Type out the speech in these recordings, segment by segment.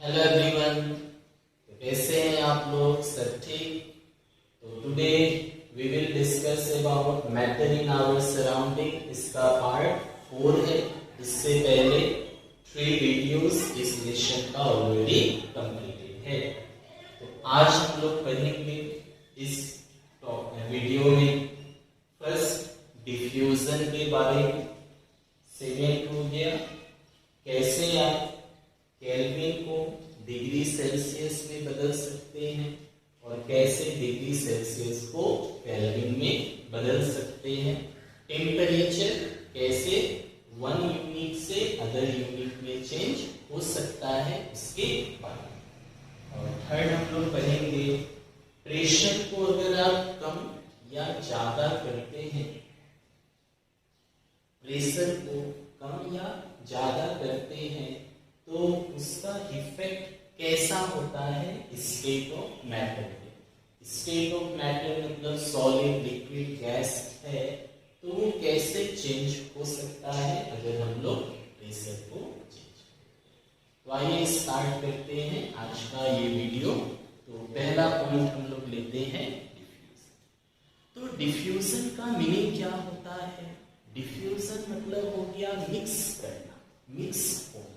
Hello everyone, तो कैसे हैं आप लोग? सब ठीक? तो today we will discuss about matter in our surrounding. इसका पार्ट 4 है। इससे पहले 3 वीडियोस इस लेसन का ऑलरेडी कंप्लीटेड है। तो आज हम लोग पढ़ेंगे इस वीडियो में फर्स्ट डिफ्यूजन के बारे में, सेकेंड हो गया कैसे आप केल्विन को डिग्री सेल्सियस में बदल सकते हैं और कैसे डिग्री सेल्सियस को केल्विन में बदल सकते हैं, टेम्परेचर कैसे वन यूनिट से अदर यूनिट में चेंज हो सकता है उसके बारे में। और थर्ड हम लोग पढ़ेंगे प्रेशर को अगर आप कम या ज्यादा करते हैं, प्रेशर को कम या ज्यादा करते हैं तो उसका इफेक्ट कैसा होता है स्टेट ऑफ मैटर पे। स्टेट ऑफ मैटर मतलब सॉलिड, लिक्विड, गैस है, तो वो कैसे चेंज हो सकता है अगर हम लोग प्रेशर को चेंज करें। तो आइए स्टार्ट करते हैं आज का ये वीडियो। तो पहला पॉइंट हम लोग लेते हैं डिफ्यूजन। तो डिफ्यूजन का मीनिंग क्या होता है? डिफ्यूजन मतलब हो गया मिक्स करना, मिक्स होना।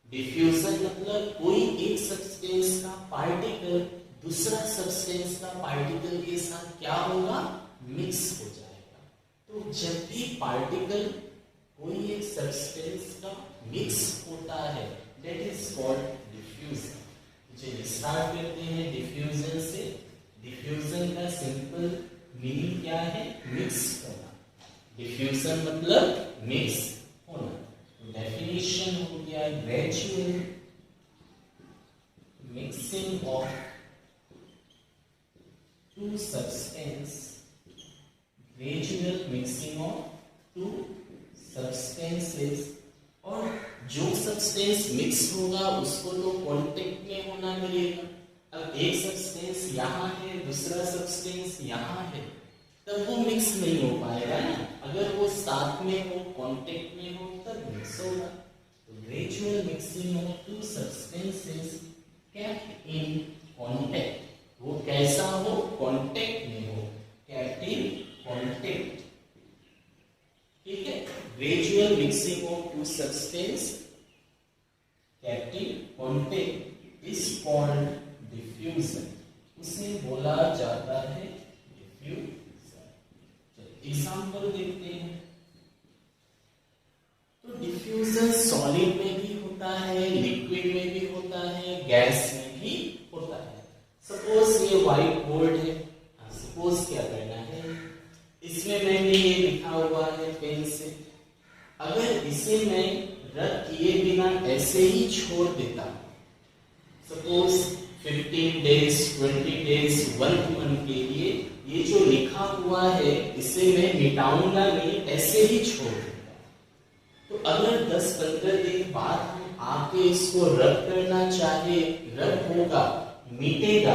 डिफ्यूजन मतलब कोई एक सब्सटेंस का पार्टिकल दूसरा सब्सटेंस का पार्टिकल के साथ क्या होगा? मिक्स हो जाएगा। तो जब भी पार्टिकल कोई एक सब्सटेंस का मिक्स होता है दैट इज कॉल्ड डिफ्यूजन। चलिए स्टार्ट करते हैं डिफ्यूजन से। डिफ्यूजन का सिंपल मीनिंग क्या है? मिक्स होना। डिफ्यूजन मतलब मिक्स होना। डेफिनेशन हो गया gradual mixing of two substance, gradual mixing of two substances. और जो सब्सटेंस मिक्स होगा उसको तो कांटेक्ट में होना मिलेगा। अब एक सब्सटेंस यहाँ है, दूसरा सब्सटेंस यहाँ है, तब वो मिक्स नहीं हो पाएगा ना। अगर वो साथ में हो, कांटेक्ट में हो, तब मिक्स होगा। तो gradual mixing of two substances kept in contact, वो कैसा हो? कांटेक्ट में हो, केप्ट इन कांटेक्ट। ठीक है, gradual mixing of two substance kept in contact is called diffusion. उसे बोला जाता है डिफ्यूजन। एग्जाम्पल देखते हैं। तो डिफ्यूजन सॉलिड में भी होता है, लिक्विड में भी होता है, गैस में भी होता है। सपोज ये व्हाइट बोर्ड है, सपोज क्या करना है, इसमें मैंने ये लिखा हुआ है पेन से। अगर इसे मैं रब किए बिना ऐसे ही छोड़ देता, सपोज 15 डेज, 20 डेज, 1 मंथ के लिए ये जो लिखा हुआ है इसे मैं मिटाऊंगा नहीं, ऐसे ही छोड़ दूंगा। तो अगर 10-15 दिन बाद हम आके इसको रब करना चाहे, रब होगा, मिटेगा,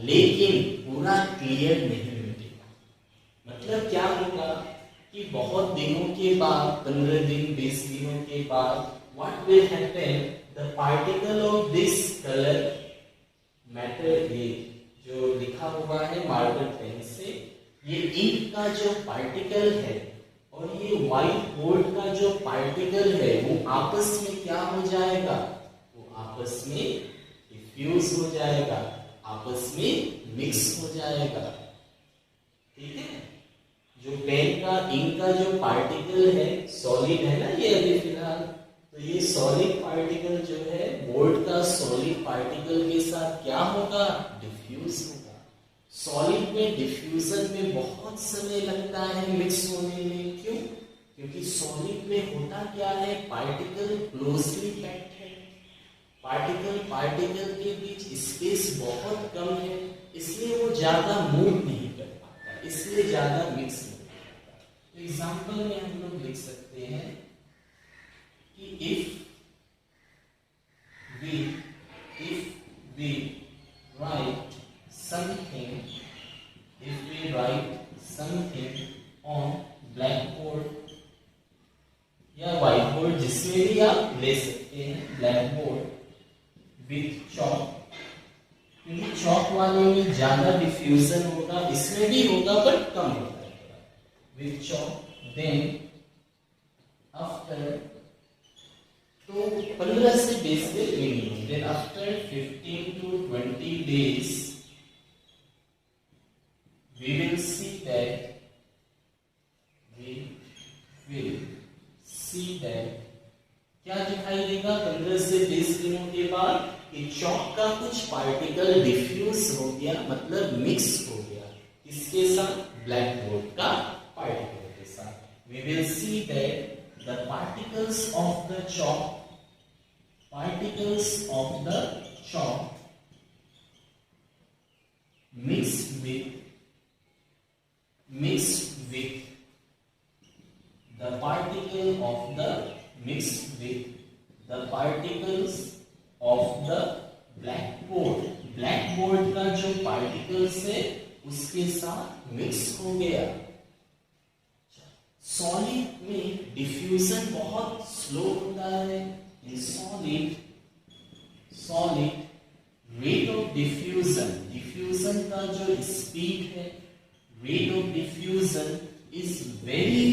लेकिन पूरा क्लियर नहीं मिटेगा। मतलब क्या होगा कि बहुत दिनों के बाद, 15 दिन, 20 दिनों के बाद what will happen, the particle of this color matter, ये जो लिखा हुआ है मार्कर पेन से, ये इंक का जो पार्टिकल है और ये व्हाइट बोर्ड का जो पार्टिकल है वो आपस में क्या हो जाएगा? वो आपस में डिफ्यूज हो जाएगा, आपस में मिक्स हो जाएगा। ठीक है, जो पेन का इंक का जो पार्टिकल है सॉलिड है ना ये अभी फिलहाल, तो ये सॉलिड पार्टिकल जो है बोर्ड का सॉलिड पार्टिकल के साथ क्या होगा? डिफ्यूज होगा। सॉलिड में डिफ्यूजन में बहुत समय लगता है मिक्स होने में। क्यों? क्योंकि सॉलिड में होता क्या है? पार्टिकल क्लोजली पैक्ड है, पार्टिकल पार्टिकल के बीच स्पेस बहुत कम है, इसलिए वो ज्यादा मूव नहीं कर पाता, इसलिए ज्यादा मिक्स नहीं कर पाता। तो एग्जाम्पल में हम लोग लिख सकते हैं कि if we write something on blackboard या whiteboard, जिसमें भी आप ले सकते हैं, blackboard, विथ चॉक, क्योंकि चॉक वाले में ज्यादा डिफ्यूजन होगा, इसमें भी होगा बट कम होता है। विथ चॉक, देन आफ्टर, तो 15 से 20 दिन minimum, then after 15 to 20 days we will see that क्या दिखाई देगा 15 से 20 दिनों के बाद कि चॉक का कुछ पार्टिकल डिफ्यूज हो गया, मतलब मिक्स हो गया, इसके साथ ब्लैक बोर्ड का पार्टिकल के साथ। We will see that the particles of the chalk mixed with the particles of the blackboard का जो particles है उसके साथ मिक्स हो गया। सॉलिड में डिफ्यूजन बहुत स्लो होता है। In solid rate of diffusion का जो स्पीड है, rate of diffusion is very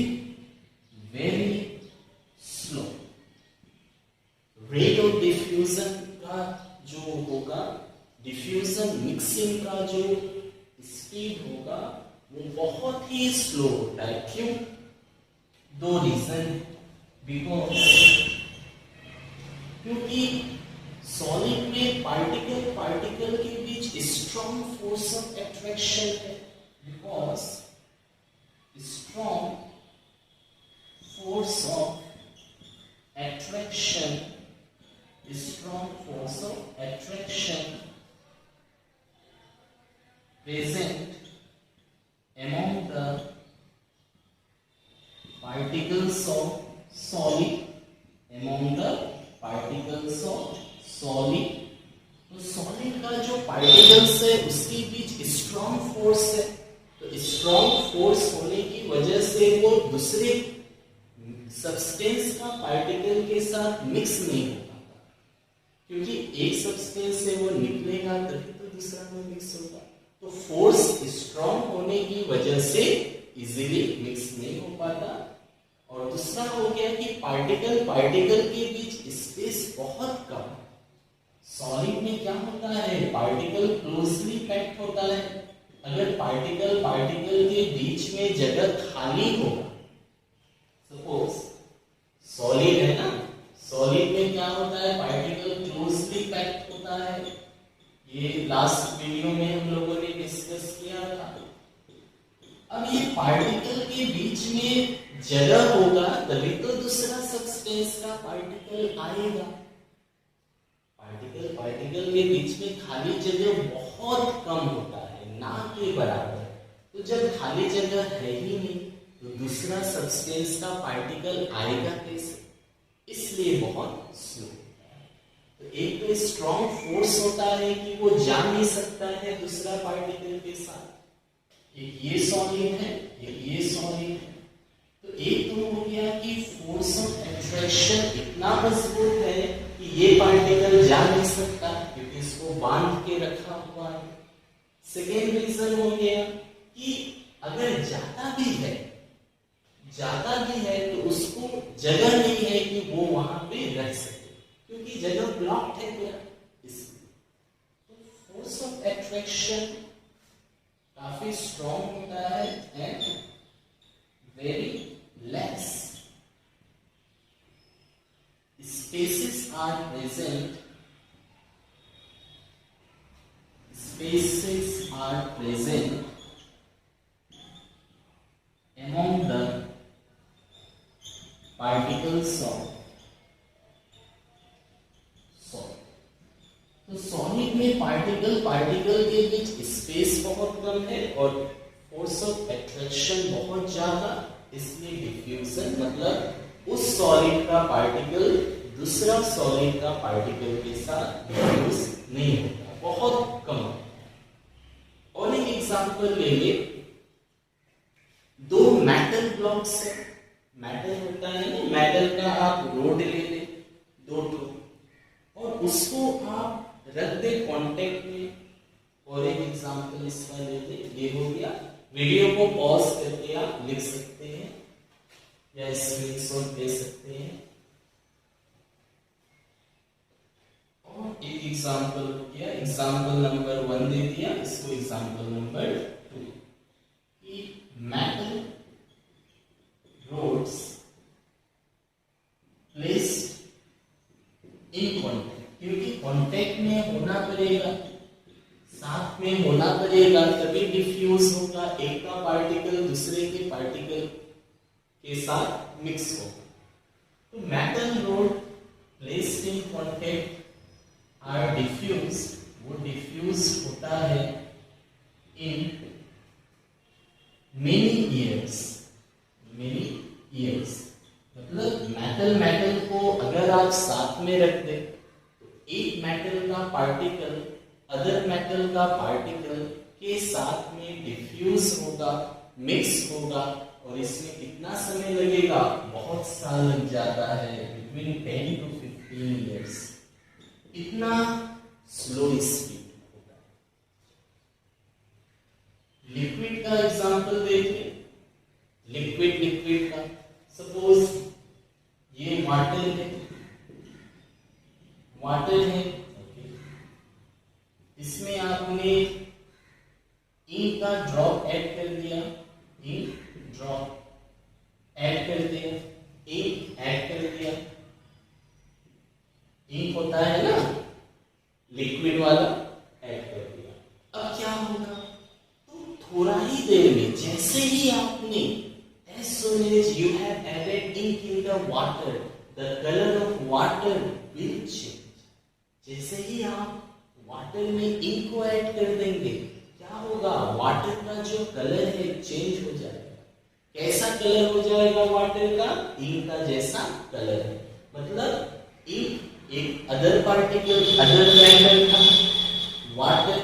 slow. Rate of diffusion का जो होगा, डिफ्यूजन मिक्सिंग का जो स्पीड होगा वो बहुत ही स्लो होता है। क्यों? दो रीजन, क्योंकि सॉलिड में पार्टिकल के बीच स्ट्रॉन्ग फोर्स ऑफ अट्रैक्शन है, because strong force of attraction present among the particles of solid, तो सॉलिड का जो पार्टिकल्स है उसके बीच स्ट्रॉन्ग फोर्स है, तो स्ट्रॉन्ग फोर्स होने की वजह से वो दूसरे सब्सटेंस का पार्टिकल के साथ मिक्स नहीं हो पाता, क्योंकि एक सब्सटेंस से वो निकलेगा तभी तो दूसरा में मिक्स होगा। तो फोर्स स्ट्रॉन्ग होने की वजह से इजीली मिक्स नहीं हो पाता। और दूसरा हो गया कि पार्टिकल के बीच स्पेस बहुत कम। सॉलिड में क्या होता है, पार्टिकल क्लोजली पैक्ड होता है। अगर पार्टिकल के बीच में जगह खाली होगा, सपोज सॉलिड है ना, सॉलिड में क्या होता है, पार्टिकल क्लोजली पैक्ड होता है। ये लास्ट वीडियो में हम लोगों ने डिस्कस किया था। अब ये पार्टिकल के बीच में जगह होगा तभी तो दूसरा सब्सटेंस का पार्टिकल आएगा। पार्टिकल के बीच में खाली जगह बहुत कम होता है, ना के बराबर। तो जब खाली जगह है ही नहीं तो दूसरा सब्सटेंस का पार्टिकल आएगा कैसे, इसलिए बहुत स्लो होता है। तो एक तो स्ट्रॉन्ग फोर्स होता है कि वो जा नहीं सकता है दूसरा पार्टिकल के साथ। एक ये सॉलिड है, ये सॉलिड है। तो एक तो हो गया कि फोर्स ऑफ अट्रैक्शन इतना मजबूत है कि ये पार्टिकल जा नहीं सकता क्योंकि इसको बांध के रखा हुआ है। सेकेंड रीजन हो गया कि अगर जाता भी है तो उसको जगह नहीं है कि वो वहां पे रह सके, क्योंकि जगह ब्लॉक्ड है क्या, इसलिए। तो फोर्स ऑफ अट्रैक्शन काफी स्ट्रॉन्ग होता है and very less. Spaces are present among the particles of solid। तो सॉलिड में पार्टिकल के बीच स्पेस बहुत कम है और फोर्स ऑफ अट्रैक्शन बहुत ज्यादा, इसलिए डिफ्यूजन मतलब उस सॉलिड का पार्टिकल दूसरा सॉलिड का पार्टिकल के साथ डिफ्यूज नहीं होता, बहुत कम। और एक एग्जांपल ले ले, दो मेटल ब्लॉक्स है, मेटल होता है ना, मेटल का आप रोड ले ले, दो ठो, और उसको आप रख दे कांटेक्ट में। और एक एग्जांपल इसका लेते, ये हो गया। वीडियो को पॉज करके आप लिख सकते हैं या स्क्रीनशॉट ले सकते हैं। और एक एग्जांपल हो गया, एग्जांपल नंबर 1 दे दिया, इसको एग्जांपल नंबर 2 कि metal rods placed in contact, क्योंकि कॉन्टेक्ट में होना पड़ेगा, साथ में होना पड़ेगा, तभी डिफ्यूज होगा, एक का पार्टिकल दूसरे के पार्टिकल के साथ मिक्स होगा। तो metal rod placed in contact are diffuse, वो डिफ्यूज होता है इन मेनी ईयर्स। मतलब मेटल को अगर आप साथ में रख दे तो एक मेटल का पार्टिकल अदर मेटल का पार्टिकल के साथ में डिफ्यूज होगा, मिक्स होगा, और इसमें कितना समय लगेगा? बहुत साल लग जाता है, बिटवीन 10 to 15 years। इतना स्लो स्पीड होता है। लिक्विड का एग्जांपल देखिए, लिक्विड का सपोज ये वाटर है, इसमें आपने इंक का ड्रॉप ऐड कर दिया, इंक ऐड कर दिया, इंक होता है ना लिक्विड वाला, ऐड कर दिया। अब क्या होगा? तो थोड़ा ही देर में जैसे ही आपने as soon as you have added ink in the water, the color of water will change। जैसे ही आप वाटर में इंक को ऐड कर देंगे, क्या होगा? वाटर का जो कलर है चेंज हो जाएगा। कैसा कलर हो जाएगा वाटर का? इंक का जैसा कलर है। मतलब इंक एक अदर पार्टिकल, अदर मैटर था, वाटर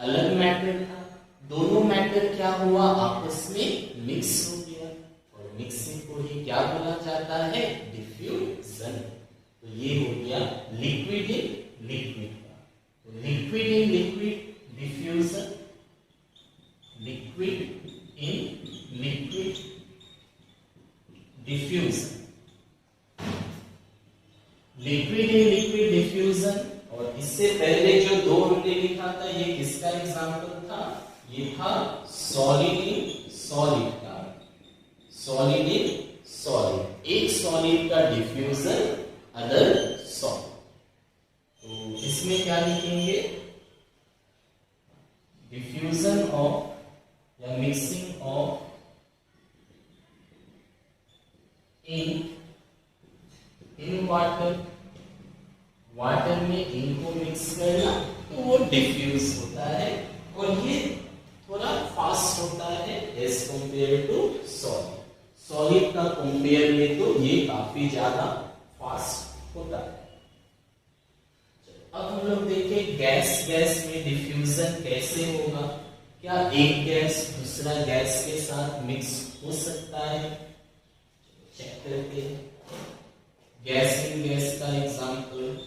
अलग मैटर था, दोनों मैटर क्या हुआ? आपस में मिक्स हो गया, और मिक्सिंग को ही क्या बोला जाता है? डिफ्यूजन। तो ये हो गया लिक्विड इन लिक्विड का। तो liquid in liquid diffusion, liquid in liquid diffusion, liquid in liquid diffusion. और इससे पहले जो दो हमने लिखा था, ये किसका एग्जांपल था? ये था सॉलिड इन सॉलिड का, सॉलिड इन सॉलिड। एक सॉलिड का डिफ्यूजन, अदर सॉलिड। तो इसमें क्या लिखेंगे? डिफ्यूजन ऑफ या mixing of ink in water, water में इंक को मिक्स करना, तो वो डिफ्यूज होता है, और ये थोड़ा फास्ट होता है as compare to solid. Solid का कंपेयर में तो ये काफी ज्यादा फास्ट होता है। अब हम लोग देखें गैस में डिफ्यूजन कैसे होगा। क्या एक गैस दूसरा गैस के साथ मिक्स हो सकता है? चेक करते हैं। गैस इन गैस का example,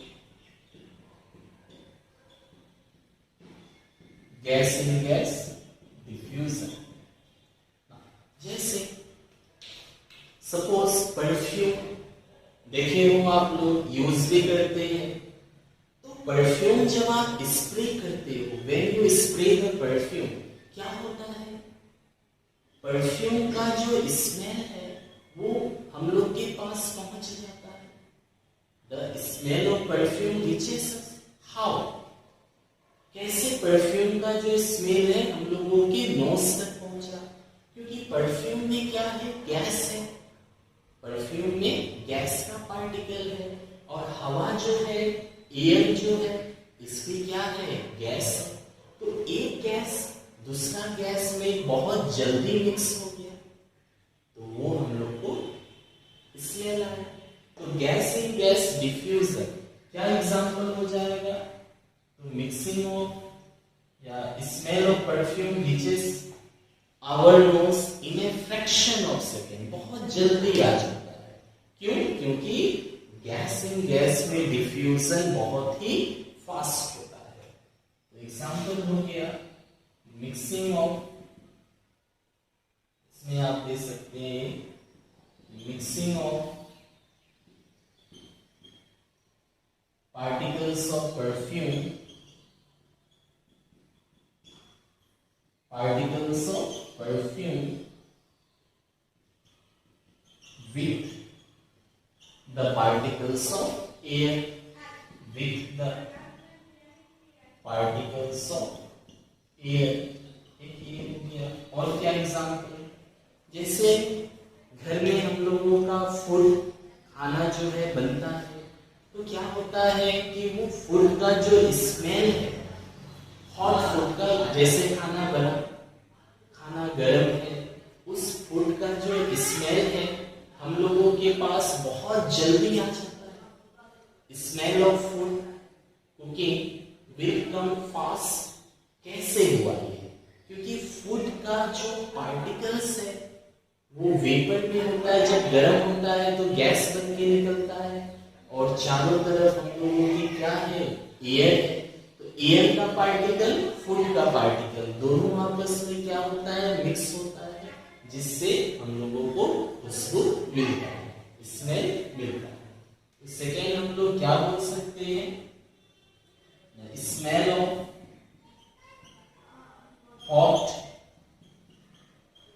gas in gas diffusion. जैसे सपोज परफ्यूम देखे हो आप लोग, यूज भी करते हैं। तो परफ्यूम जब आप स्प्रे करते हो, when you spray the perfume, क्या होता है? परफ्यूम का जो स्मेल है वो हम लोग के पास पहुंच जाता है। The smell of perfume reaches us. How? कैसे परफ्यूम का जो स्मेल है हम लोगों के नोज तक पहुंचा? क्योंकि परफ्यूम में क्या है? गैस है। परफ्यूम में गैस का पार्टिकल है, और हवा जो है, एयर जो है, इसकी क्या है? गैस है। तो एक गैस दूसरा गैस में बहुत जल्दी मिक्स हो गया, तो वो हम लोग को स्मेल आया। तो गैस इन गैस डिफ्यूजन क्या एग्जांपल हो जाएगा? तो मिक्सिंग ऑफ या smell of perfume reaches our nose in a fraction of second, बहुत जल्दी आ जाता है। क्यों? क्योंकि गैस इन गैस में डिफ्यूजन बहुत ही फास्ट होता है। तो एग्जाम्पल हो गया मिक्सिंग ऑफ, इसमें आप दे सकते हैं mixing of particles of perfume, particles of perfume with the particles of air, with the particles of air। एक ये हो गया। और क्या एग्जाम्पल, जैसे घर में हम लोगों का फूड खाना जो है बनता है, तो क्या होता है कि वो फूड का जो स्मेल है, हॉट फूड का, जैसे खाना बना, खाना गर्म है, उस फूड का जो स्मेल है हम लोगों के पास बहुत जल्दी आ जाता है। Smell of food cooking will come fast. कैसे हुआ ये? क्योंकि फूड का जो पार्टिकल्स है वो वेपर में होता है, जब गर्म होता है तो गैस बन के निकलता है, और चारों तरफ हम लोगों की क्या है, एयर है। तो एयर का पार्टिकल, फूड का पार्टिकल, दोनों आपस में क्या होता है, मिक्स होता है, जिससे हम लोगों को खुशबू मिलता है, स्मेल मिलता है। सेकेंड हम लोग क्या बोल सकते हैं, smell of hot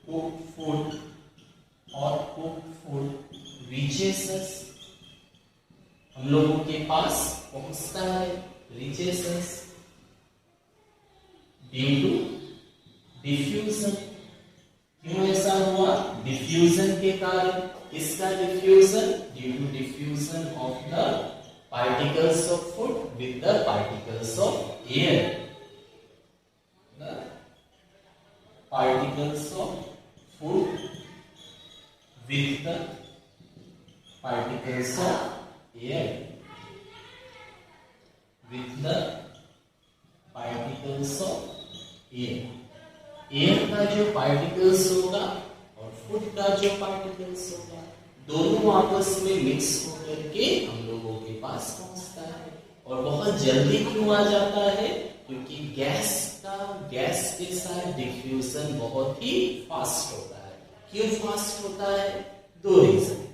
cooked food, hot cooked food reaches us, हम लोगों के पास पहुंचता है, reaches us due to diffusion. क्यों ऐसा हुआ? डिफ्यूजन के कारण। इसका diffusion due to diffusion of the particles of food with the particles of air, the particles of food with the particles of air, with the particles of air। Air का जो particles होगा और food का जो particles होगा, दोनों आपस में मिक्स होकर के हम लोगों के पास पहुंचता है। और बहुत जल्दी क्यों आ जाता है? क्योंकि गैस के साथ डिफ्यूजन बहुत ही फास्ट होता है। क्यों फास्ट होता है? दो रीजन।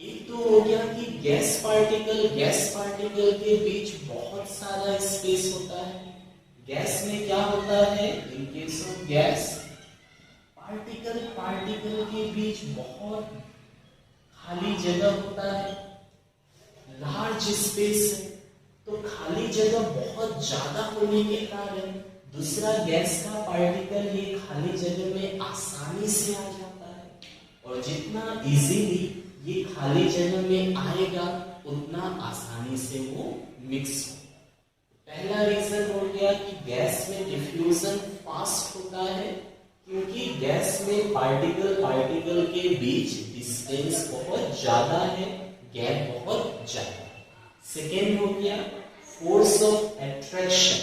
एक तो हो गया कि गैस पार्टिकल के बीच बहुत सारा स्पेस होता है। गैस में क्या होता है, in case of gas, particle के बीच बहुत खाली जगह होता है, लार्ज स्पेस है। तो खाली जगह बहुत ज्यादा होने के कारण दूसरा गैस का पार्टिकल ये खाली जगह में आसानी से आ जाता है, और जितना इजीली ये खाली जगह में आएगा उतना आसानी से वो मिक्स हो। पहला रीजन हो गया कि गैस में डिफ्यूजन फास्ट होता है, क्योंकि गैस में पार्टिकल के बीच डिस्टेंस बहुत ज्यादा है, गैप बहुत ज्यादा है। सेकेंड हो गया force of attraction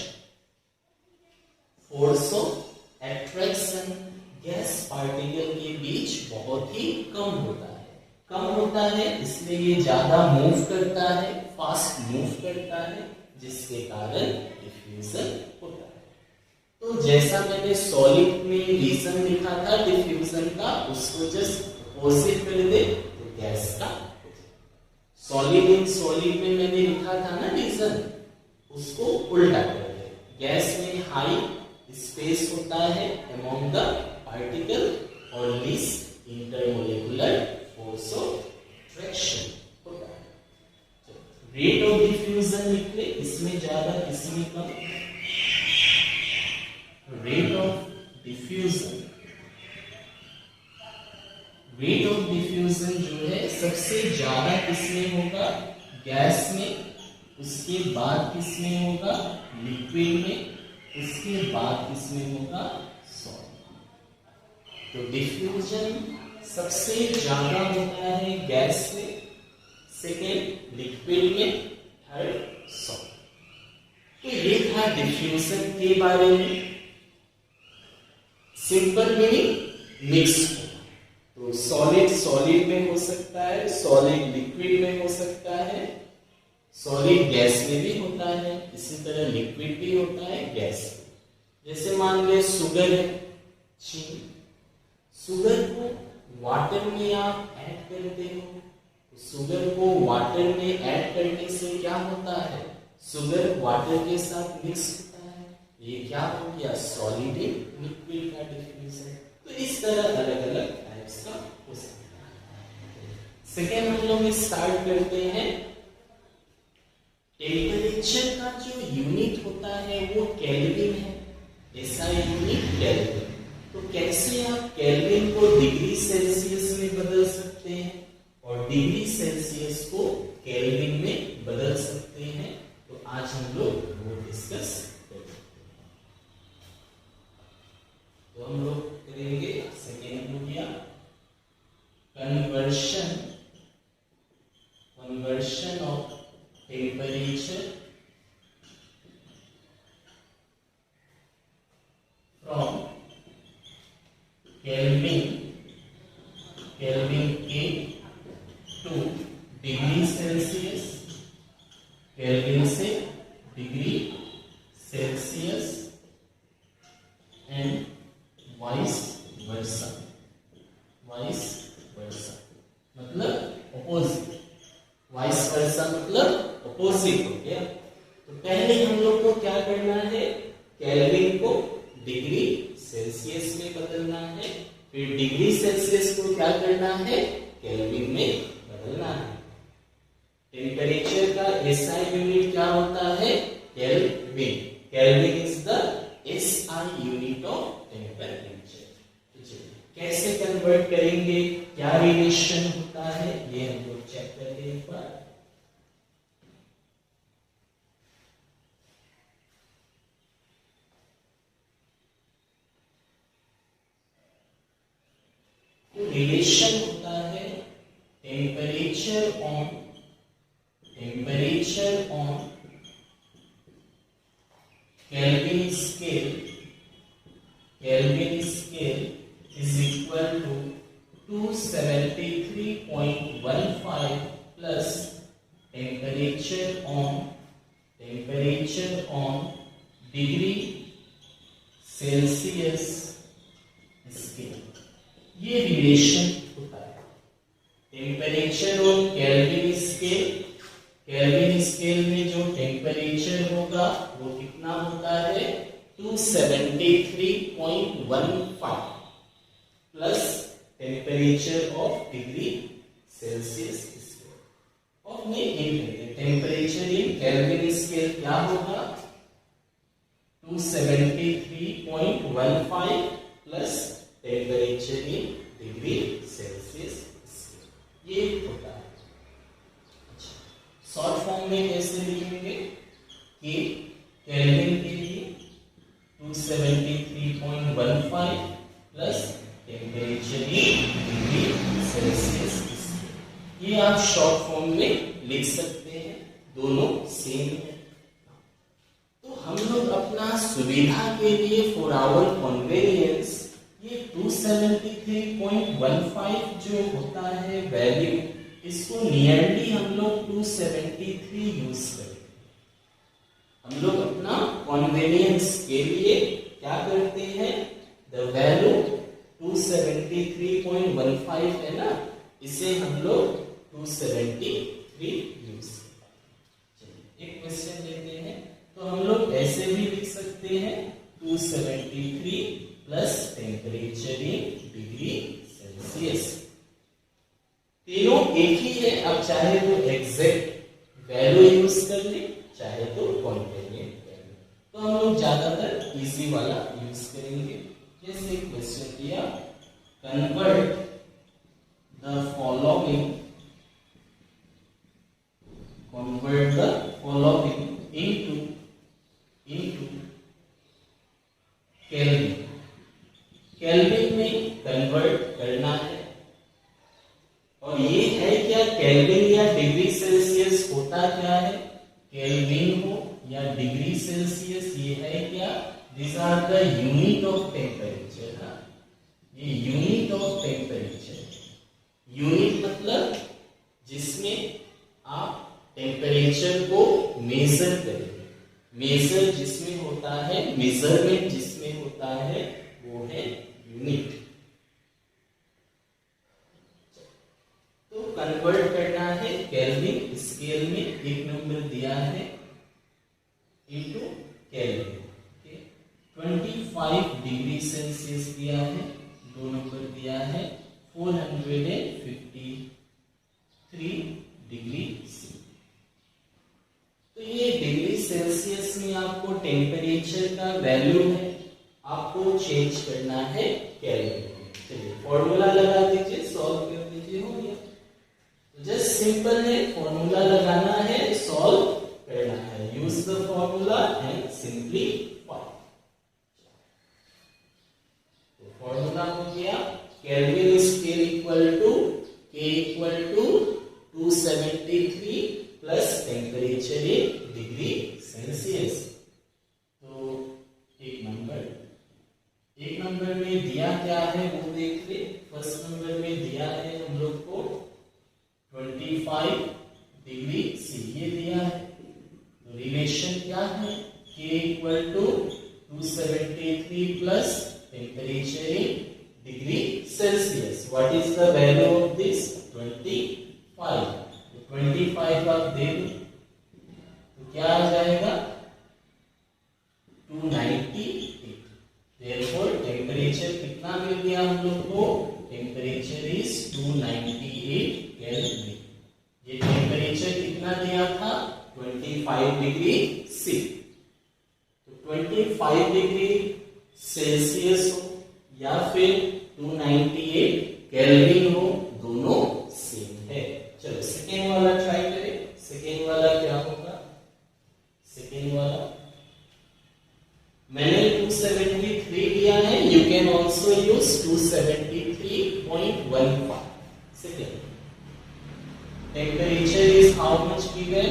gas particle के बीच बहुत ही कम होता है, इसलिए ये ज्यादा मूव करता है, फास्ट मूव करता है, जिसके कारण डिफ्यूजन होता है। तो जैसा मैंने सॉलिड में रीजन लिखा था डिफ्यूजन का, उसको जस्ट अपोजिट कर दे तो गैस का। सॉलिड में मैंने लिखा था ना रीजन, उसको उल्टा कर दे। गैस में हाई स्पेस होता है अमॉन्ग द पार्टिकल और least intermolecular force of traction होता है। रेट ऑफ डिफ्यूजन लिख ले, इसमें ज्यादा इसमें कम। रेट ऑफ डिफ्यूजन जो है सबसे ज्यादा किसमें होगा? गैस में, उसके बाद किसमें होगा? लिक्विड में, उसके बाद किसमें होगा? सॉलिड। तो डिफ्यूजन सबसे ज्यादा होता है गैस में, सेकेंड लिक्विड में, थर्ड सॉलिड। तो ये था डिफ्यूजन के बारे में। सिंपल मीनिंग मिक्स होना। तो तो सॉलिड सॉलिड में हो सकता है, सॉलिड लिक्विड में हो सकता है, सॉलिड गैस में भी होता है, इसी तरह लिक्विड भी होता है, गैस। जैसे मान लो शुगर है, चीनी, शुगर को वाटर में आप ऐड करते हो, शुगर को वाटर में ऐड करने से क्या होता है, शुगर वाटर के साथ मिक्स होता है, ये क्या हो गया, सॉलिड लिक्विड का डिफिनेशन। तो इस तरह अलग अलग टाइप्स का हो सकता है। सेकेंड हम लोग स्टार्ट करते हैं। टेम्परेचर का जो यूनिट होता है वो केल्विन है, ऐसा यूनिट केल्विन। तो कैसे आप केल्विन को डिग्री सेल्सियस में बदल सकते हैं और डिग्री सेल्सियस को केल्विन में बदल सकते हैं, तो आज हम लोग वो डिस्कस करेंगे। तो हम लोग करेंगे सेकेंड हो गया conversion of temperature from kelvin के टू डिग्री सेल्सियस, केल्विन से degree Celsius and vice versa मतलब अपोजिट, वाइस वर्सा मतलब अपोजिट हो गया। तो पहले हम लोग को क्या करना है, केल्विन को डिग्री सेल्सियस में बदलना है, फिर डिग्री सेल्सियस को क्या करना है, केल्विन में बदलना है। टेम्परेचर का एसआई यूनिट क्या होता है, kelvin. Kelvin is the SI unit of temperature. कैसे कन्वर्ट करेंगे, क्या रिलेशन होता है, ये हम लोग चेक करेंगे एक बार। रिलेशन होता है temperature on Kelvin scale is equal to 273.15 plus temperature on degree Celsius scale। ये रिलेशन होता है टेम्परेचर ऑन केल्विन स्केल में जो टेम्परेचर होगा वो कितना होता है, 273.15 plus temperature of degree Celsius scale. और टेम्परेचर इन केल्विन स्केल क्या होगा, 273.15 plus temperature in degree Celsius, ये होता है। शॉर्ट फॉर्म में कैसे लिखेंगे कि केल्विन के लिए 273.15 plus temperature in degree Celsius, ये आप शॉर्ट फॉर्म में लिख सकते हैं, दोनों सेम है। तो हम लोग अपना सुविधा के लिए फॉर आवर कन्वीनियंस ये 273.15 जो होता है वैल्यू, इसको नियरली हम लोग 273 यूज करेंगे। हम लोग अपना कन्वीनियंस के लिए क्या करते हैं, द वैल्यू 273.15 है ना, इसे हम लोग 273 यूज करते हैं। एक क्वेश्चन लेते हैं, तो हम लोग ऐसे भी लिख सकते हैं 273 plus temperature in degree Celsius, तीनों एक ही है। अब चाहे तो एग्जैक्ट वैल्यू यूज कर ले, चाहे तो कॉन्वेनिएंट वैल्यू। तो हम लोग ज्यादातर इजी वाला यूज करेंगे। जैसे क्वेश्चन दिया, convert the following into kelvin. Kelvin में कन्वर्ट करना है, और ये है क्या, केल्विन या डिग्री सेल्सियस होता क्या है, केल्विन हो या डिग्री सेल्सियस, ये है क्या, this are the unit of temperature. ये यूनिट ऑफ टेम्परेचर, यूनिट मतलब जिसमें आप टेम्परेचर को मेजर करेंगे। मेजर जिसमें होता है, मेजरमेंट जिसमें होता है वो है यूनिट। तो कन्वर्ट करना है केल्विन स्केल में, एक नंबर दिया है इनटू केल्विन। 25 डिग्री सेल्सियस दिया है, 2 नंबर दिया है 453 डिग्री सी। तो ये डिग्री सेल्सियस में आपको टेम्परेचर का वैल्यू है, आपको चेंज करना है केल्विन में। चलिए फॉर्मूला लगा दीजिए, सॉल्व कर दीजिए, हो गया। तो जस्ट सिंपल है, फॉर्मूला लगाना है, सॉल्व करना है। Use the formula and simplify. तो फॉर्मूला हो गया kelvin scale equal to K equal to 273 plus temperature in degree Celsius. तो एक नंबर में दिया क्या है वो देख ले। फर्स्ट नंबर में दिया है हम लोग को 25 डिग्री सी, ये दिया है। तो रिलेशन क्या है, K equal to 273 plus temperature in degree Celsius. What is the value of this 25। 25 आप दे दो तो क्या आ जाएगा 298। देयरफॉर टेम्परेचर कितना मिल गया हम लोग को, टेम्परेचर इज 298 केल्विन। ये टेम्परेचर कितना दिया था 25 डिग्री सी। तो 25 डिग्री सेल्सियस हो या फिर 298 केल्विन हो, दोनों सेम है। चलो सेकेंड वाला ट्राई करें। सेकेंड वाला क्या होगा, सेकेंड वाला मैंने 273 लिया है, you can also use 273.15। Second temperature is how much given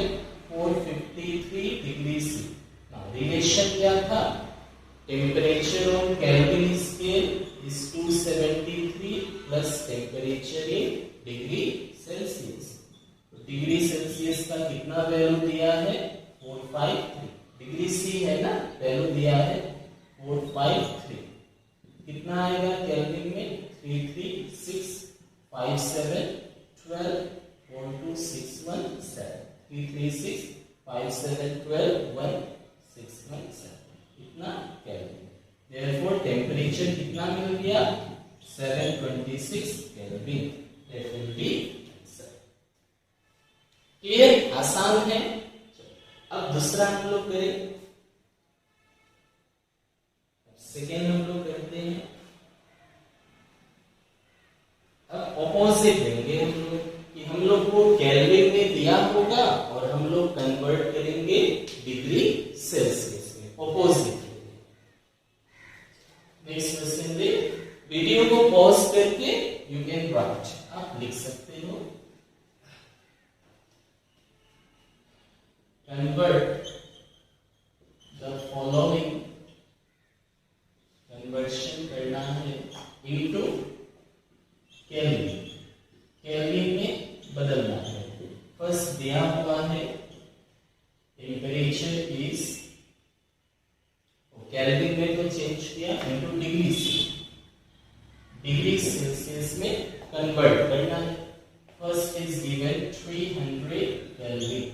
453 degree C. Now relation क्या था, temperature on kelvin scale is 273 plus temperature in degree Celsius. तो डिग्री सेल्सियस का कितना वैल्यू दिया है 453। डिग्री सी है ना, वैल्यू दिया है 453। कितना आएगा केल्विन में 336 57 12 12617 336 57 12 1617 इतना केल्विन। Therefore temperature कितना मिल गया 726 kelvin. That will be answer. Clear, आसान है। अब दूसरा हम लोग करें, सेकेंड हम लोग करते हैं। अब ऑपोजिट लेंगे हम लोग कि हम लोग को केल्विन में दिया होगा और हम लोग कन्वर्ट करेंगे डिग्री सेल्सियस में, ऑपोजिट। नेक्स्ट क्वेश्चन दे, वीडियो को पॉज करके यू कैन राइट, आप लिख सकते हो। कन्वर्ट द फॉलोइंग, कन्वर्शन करना है इनटू केल्विन, केल्विन में बदलना है। फर्स्ट दिया हुआ है टेम्परेचर इज, केल्विन में तो चेंज किया into degree C, degree Celsius में कन्वर्ट करना है। First is given 300 kelvin.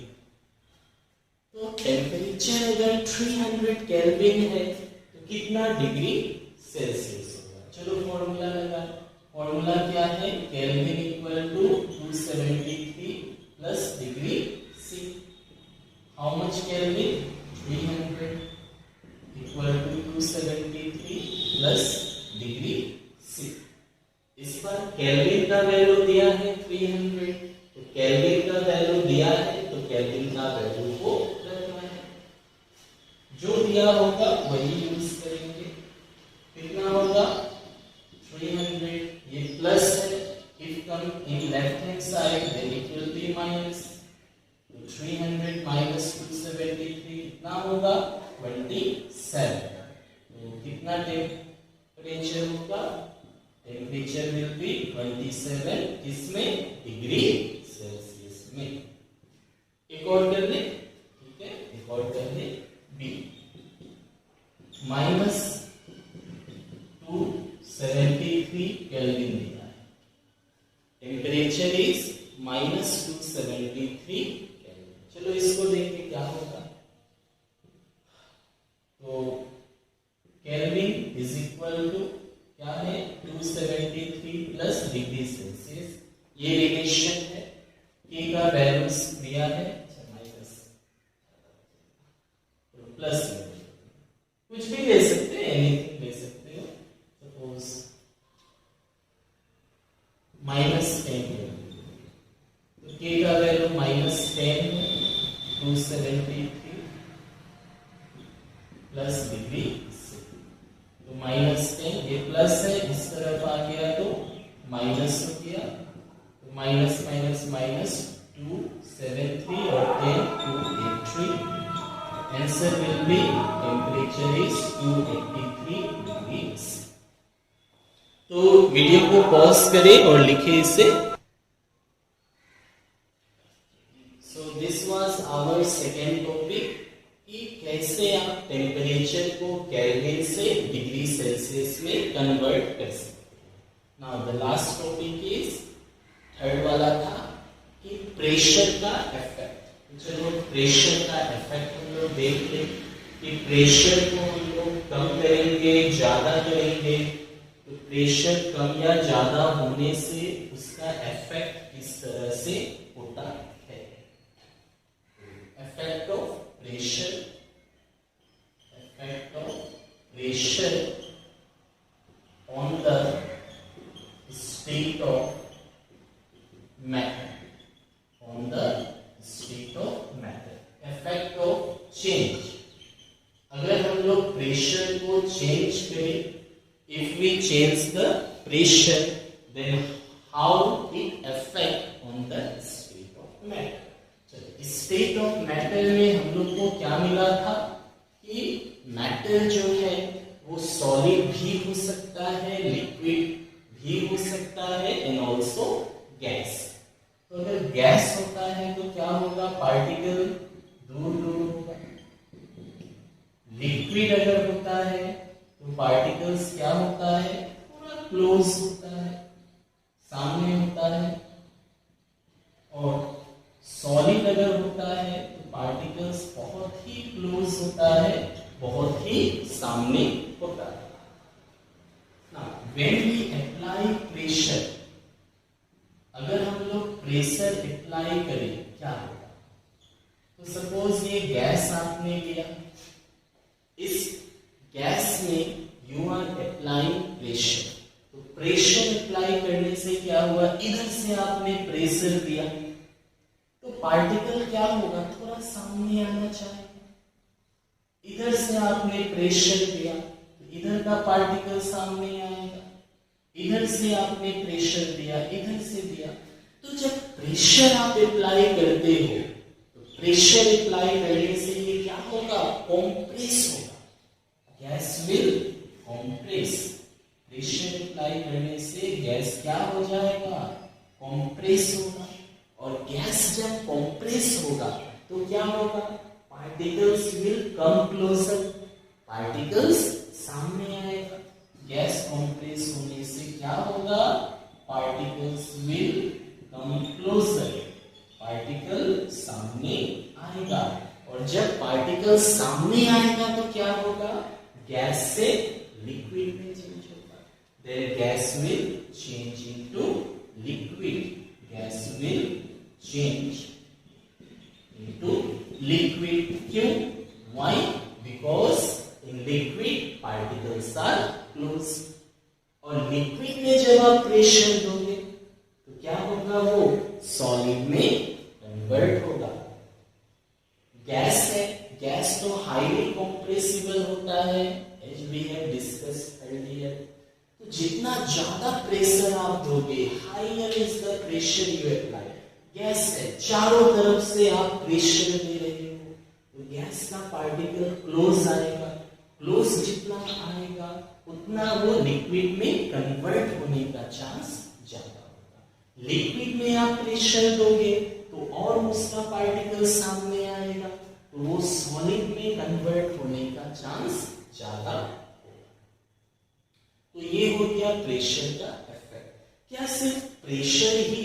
तो टेम्परेचर अगर 300 केल्विन है तो कितना डिग्री सेल्सियस होगा। चलो फॉर्मूला लगा, फॉर्मूला क्या है, kelvin equal to 273 plus degree C. How much kelvin 300 equal to 273 plus degree C. इस पर केल्विन का वैल्यू दिया है 300, तो केल्विन का वैल्यू दिया है तो केल्विन का वैल्यू को रखना है, जो दिया होगा वही यूज करेंगे। कितना होगा 300, ये प्लस है, if come in left hand side then it will be minus. तो 300 माइनस 273 कितना होगा 27। तो कितना टेम्परेचर होगा, टेम्परेचर विल बी 27 किसमें डिग्री सेल्सियस में। एक और कर ले, ठीक है, एक और कर ले बी -273 केल्विन दिया है, टेम्परेचर इज -273 केल्विन। चलो इसको देखिए क्या होगा। तो केल्विन इज इक्वल टू क्या है 273 प्लस डिग्री सेल्सियस, ये रिलेशन है। के का वैल्यूज दिया है, माइनस प्लस कुछ भी ले सकते हैं, एनीथिंग ले सकते हो। सपोज -10 तो के का वैल्यू -10 है, 273 प्लस डिग्री, तो -10 ये प्लस है, इस तरफ आ गया तो माइनस हो गया, तो माइनस माइनस माइनस 273 और 10 283। Answer will be temperature is 283 degrees. तो वीडियो को पॉज करें और लिखे इसे। So this was our second topic कि कैसे आप टेम्परेचर को केल्विन से डिग्री सेल्सियस में कन्वर्ट कर सकते हैं। Now the last topic is third वाला था कि प्रेशर का इफेक्ट। चलो प्रेशर का इफेक्ट हम लोग देख लें कि प्रेशर को हम लोग कम करेंगे ज्यादा करेंगे, तो प्रेशर कम या ज्यादा होने से उसका इफेक्ट किस तरह से होता है। Effect of pressure, effect of pressure on the state of matter, on the state of matter, effect of change। अगर हम लोग प्रेशर को चेंज करें, if we change the pressure, then how it affect on the state of matter। State of matter में हम लोग को क्या मिला था कि मैटर जो है वो सॉलिड भी हो सकता है, लिक्विड भी हो सकता है, एंड ऑल्सो गैस। तो अगर गैस होता है तो क्या होगा, पार्टिकल दूर दूर होगा। लिक्विड अगर होता है तो पार्टिकल्स क्या होता है, पूरा क्लोज होता है, सामने होता है। और सॉलिड अगर होता है तो पार्टिकल्स बहुत ही क्लोज होता है, बहुत ही सामने होता है। Now, when we apply pressure, अगर हम लोग प्रेशर अप्लाई करें क्या होगा। तो सपोज ये गैस आपने लिया, इस गैस में यू आर अप्लाइंग प्रेशर, तो प्रेशर अप्लाई करने से क्या हुआ, इधर से आपने प्रेशर दिया तो पार्टिकल क्या होगा, थोड़ा सामने आना चाहेगा। इधर से आपने प्रेशर दिया तो इधर का पार्टिकल सामने आएगा, इधर से आपने प्रेशर दिया, इधर से दिया। तो जब प्रेशर आप अप्लाई करते हो तो प्रेशर अप्लाई करने से ये क्या होगा, कॉम्प्रेस होगा, gas will compress. Pressure apply करने से गैस क्या हो जाएगा, कॉम्प्रेस होगा। और गैस जब कॉम्प्रेस होगा तो क्या होगा, particles will come closer, particles सामने आएगा। गैस कॉम्प्रेस होने से क्या होगा, particles will come closer, particle सामने आएगा। और जब पार्टिकल सामने आएगा तो क्या होगा, गैस से लिक्विड में चेंज होगा। There gas will change into liquid, gas will change into liquid। क्यों, why, because in liquid particles are close। और लिक्विड में जब आप प्रेशर दोगे तो क्या होगा, वो सॉलिड में कन्वर्ट होगा। गैस है, गैस तो हाईली कंप्रेसिबल होता है, as we have discussed earlier. तो जितना ज्यादा प्रेशर आप दोगे, higher is the pressure you apply. Gas है, चारों तरफ से आप प्रेशर दे रहे हो तो गैस का पार्टिकल क्लोज आएगा। क्लोज जितना आएगा उतना वो लिक्विड में कन्वर्ट होने का चांस ज्यादा होगा। लिक्विड में आप प्रेशर दोगे तो और उसका पार्टिकल सामने आएगा, तो वो सॉलिड में कन्वर्ट होने का चांस ज्यादा होगा। तो ये हो गया प्रेशर का इफेक्ट। क्या सिर्फ प्रेशर ही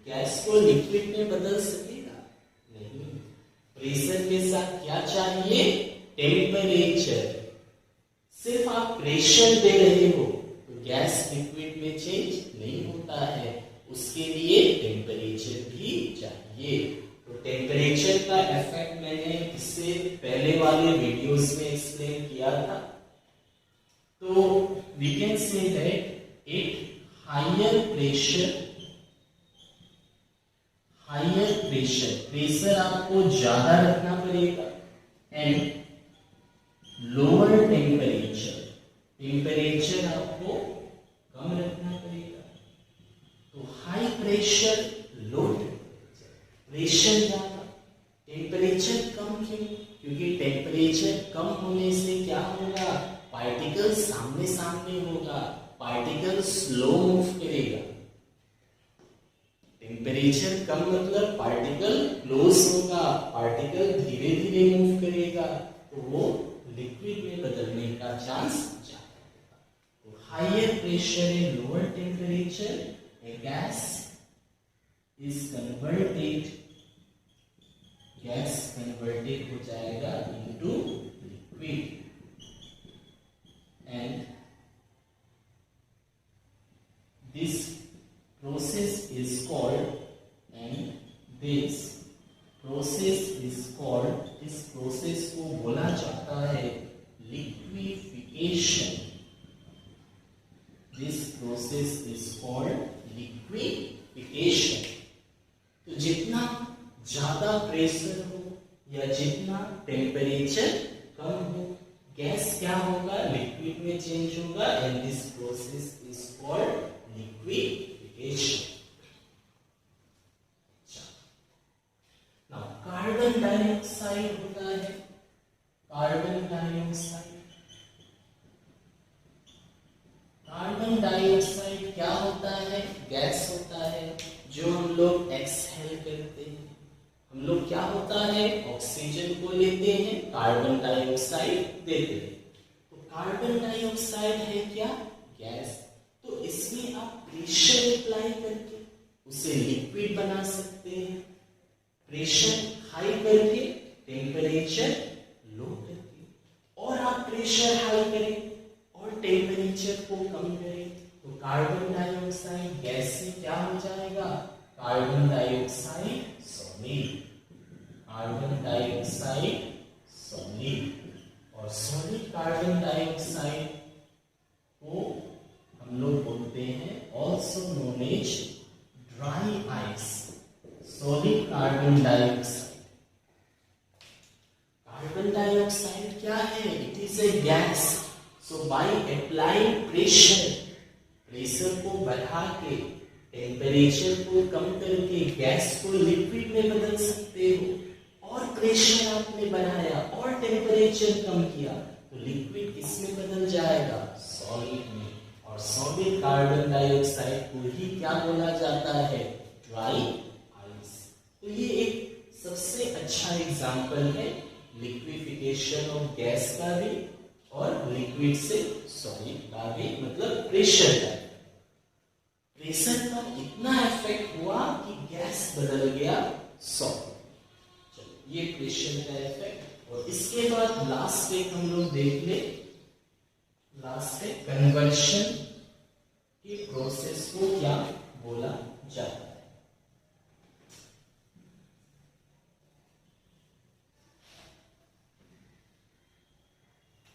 गैस को लिक्विड में बदल सकेगा? नहीं, प्रेशर के साथ क्या चाहिए? टेम्परेचर। सिर्फ आप प्रेशर दे रहे हो तो गैस लिक्विड में चेंज नहीं होता है, उसके लिए टेम्परेचर भी चाहिए। तो टेम्परेचर का इफेक्ट मैंने इससे पहले वाले वीडियोस में एक्सप्लेन किया था। तो we can say that at higher pressure आपको ज्यादा रखना पड़ेगा एंड लोअर टेम्परेचर आपको कम रखना पड़ेगा। तो high pressure low temperature, pressure ज्यादा टेम्परेचर कम। क्यों? क्योंकि टेम्परेचर कम होने से क्या होगा? पार्टिकल सामने सामने होगा, पार्टिकल स्लो मूव करेगा। टेम्परेचर कम मतलब पार्टिकल क्लोज होगा, पार्टिकल धीरे धीरे मूव करेगा, तो वो लिक्विड में बदलने का चांस ज्यादा होगा। तो higher pressure and lower temperature a gas is converted हो जाएगा into liquid and this process is called इस प्रोसेस को बोला जाता है liquefaction. This process is called liquefaction. तो जितना ज्यादा प्रेशर हो या जितना टेम्परेचर कम हो, गैस क्या होगा? लिक्विड में चेंज होगा and this process is called liquefaction. Carbon dioxide होता है, कार्बन डाइऑक्साइड क्या होता है? गैस होता है जो हम लोग एक्सहेल करते हैं। हम लोग क्या होता है? ऑक्सीजन को लेते हैं, कार्बन डाइऑक्साइड देते हैं। तो कार्बन डाइऑक्साइड है क्या? गैस। तो इसमें आप प्रेशर अप्लाई करके उसे लिक्विड बना सकते हैं। प्रेशर हाई करके, टेम्परेचर लो करके, और आप प्रेशर हाई करें और टेम्परेचर को कम करें, तो कार्बन डाइऑक्साइड गैस से क्या हो जाएगा? Carbon dioxide solid. और सॉलिड कार्बन डाइऑक्साइड को हम लोग बोलते हैं also known as dry ice. Solid carbon dioxide क्या है? It is a gas. So by applying pressure को बढ़ा के, टेम्परेचर को कम करके गैस को लिक्विड में बदल सकते हो। और प्रेशर आपने बढ़ाया और टेम्परेचर कम किया तो लिक्विड किसमें बदल जाएगा? सॉलिड में। और सॉलिड कार्बन डाइऑक्साइड को ही क्या बोला जाता है? Dry ice. तो ये एक सबसे अच्छा एग्जांपल है लिक्विफिकेशन ऑफ गैस का भी और लिक्विड से सॉलिड का भी, मतलब प्रेशर का। प्रेशर का इतना इफेक्ट हुआ कि गैस बदल गया सॉलिड। चलो ये प्रेशर का इफेक्ट। और इसके बाद लास्ट एक हम लोग देख ले, लास्ट है कन्वर्शन की प्रोसेस को क्या बोला जाता है।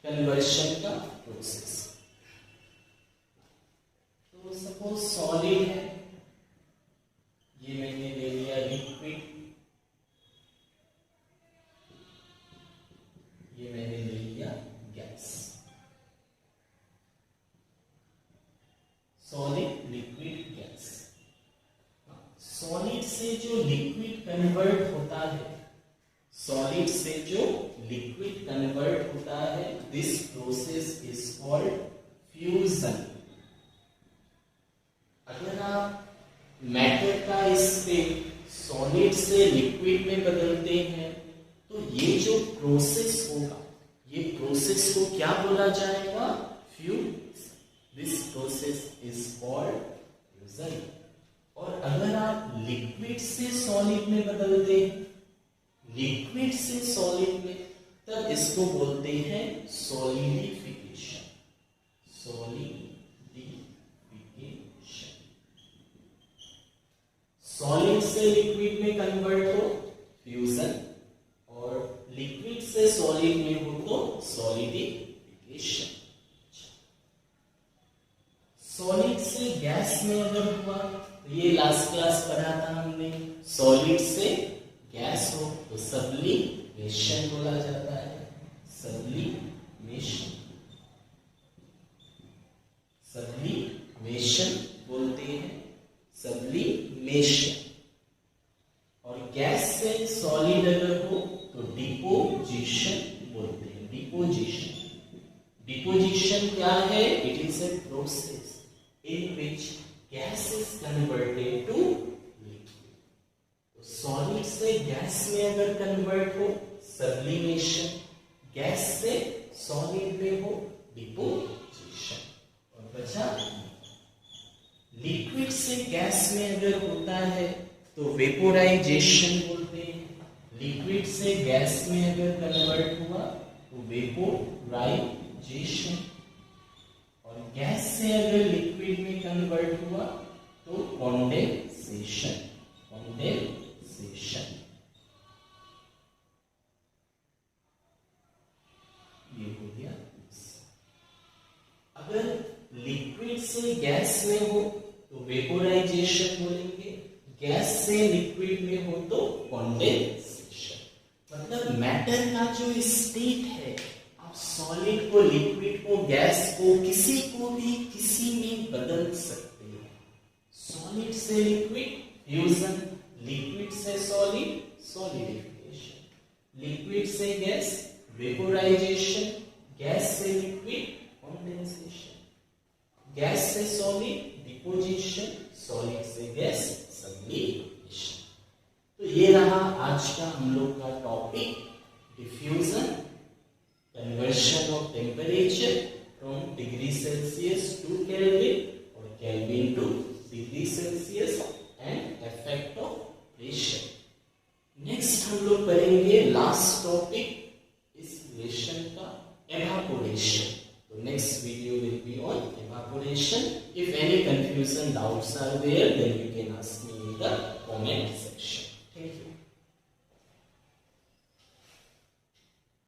कन्वर्शन का प्रोसेस। तो सपोज सॉलिड है, ये मैंने ले लिया लिक्विड, ये मैंने ले लिया gas. Solid, liquid, gas. Solid से जो लिक्विड कन्वर्ट होता है, सॉलिड सॉलिड से जो लिक्विड कन्वर्ट होता है, this process is called fusion. अगर आप मैटर का स्टेट सॉलिड से लिक्विड में बदलते हैं तो ये जो प्रोसेस होगा, ये प्रोसेस को क्या बोला जाएगा? Fusion. This process is called fusion. और अगर आप लिक्विड से सॉलिड में बदलते हैं, लिक्विड से सॉलिड में, तब इसको बोलते हैं सॉलिडिफिकेशन। सॉलिडिफिकेशन। सॉलिड से लिक्विड में कन्वर्ट हो फ्यूजन, और लिक्विड से सॉलिड में हो तो सॉलिडिफिकेशन। सॉलिड से गैस में अगर हुआ, ये लास्ट क्लास पढ़ा था हमने, सॉलिड से गैस हो तो सब्लिमेशन बोला जाता है। सब्लिमेशन, सब्लिमेशन बोलते हैं, सब्लिमेशन। और गैस से सॉलिड अगर हो तो डिपोजिशन बोलते हैं, डिपोजिशन। डिपोजिशन क्या है? It is a process in which gas is converted to liquid. तो सॉलिड से गैस में अगर कन्वर्ट हो सब्लिमेशन, गैस से सॉलिड में हो डिपोजिशन। और बचा लिक्विड से गैस में अगर होता है तो वेपोराइजेशन बोलते हैं। लिक्विड से गैस में अगर कन्वर्ट हुआ तो वेपोराइजेशन, और गैस से अगर लिक्विड में कन्वर्ट हुआ तो कंडेंसेशन। कंडेंसेशन ये हो गया। अगर लिक्विड से गैस में हो तो वेपोराइजेशन बोलेंगे, गैस से लिक्विड में हो तो कंडेंसेशन। मतलब मैटर का जो स्टेट है, आप सॉलिड को, लिक्विड को, गैस को, किसी को भी किसी में बदल सकते हैं। सॉलिड से लिक्विड फ्यूजन, लिक्विड से सॉलिड सॉलिडिफिकेशन, लिक्विड से गैस वेपोराइजेशन, गैस से लिक्विड कंडेंसेशन, गैस से सॉलिड डिपोजिशन, सॉलिड से गैस सब्लिमेशन। तो ये रहा आज का हम लोग का topic, diffusion, conversion of temperature from degree Celsius to Kelvin or Kelvin to degree Celsius and effect of pressure. Next हम लोग करेंगे लास्ट टॉपिक इस रिएक्शन का, evaporation. So next video will be on evaporation. If any confusion, doubts are there, then you can ask me in the comment section.